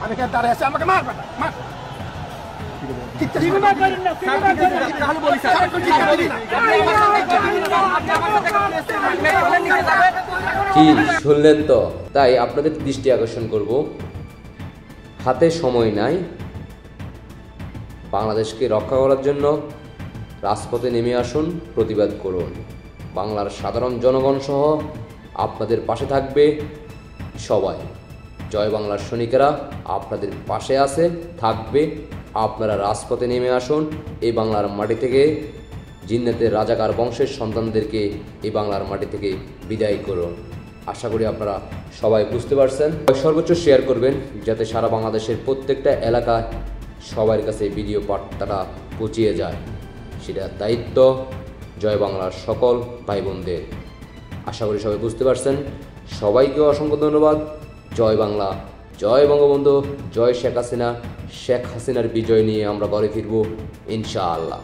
আমি এখানে দাঁড়ায় আছি, আমাকে মার বেটা, মার। কি শুনলেন তো? তাই আপনাদের দৃষ্টি আকর্ষণ করব, হাতে সময় নাই, বাংলাদেশকে রক্ষা করার জন্য রাজপথে নেমে আসুন, প্রতিবাদ করুন। বাংলার সাধারণ জনগণ সহ আপনাদের পাশে থাকবে সবাই। জয় বাংলার সৈনিকেরা আপনাদের পাশে আছে, থাকবে। আপনারা রাজপথে নেমে আসুন, এই বাংলার মাটি থেকে জিন্নাতের রাজাকার বংশের সন্তানদেরকে এই বাংলার মাটি থেকে বিদায় করুন। আশা করি আপনারা সবাই বুঝতে পারছেন। সর্বোচ্চ শেয়ার করবেন যাতে সারা বাংলাদেশের প্রত্যেকটা এলাকায় সবার কাছে ভিডিও বার্তাটা পৌঁছিয়ে যায়, সেটা দায়িত্ব জয় বাংলার সকল ভাই বোনদের। আশা করি সবাই বুঝতে পারছেন। সবাইকে অসংখ্য ধন্যবাদ। জয় বাংলা, জয় বঙ্গবন্ধু, জয় শেখ হাসিনা। শেখ হাসিনার বিজয় নিয়ে আমরা ঘরে ফিরব ইনশাআল্লাহ।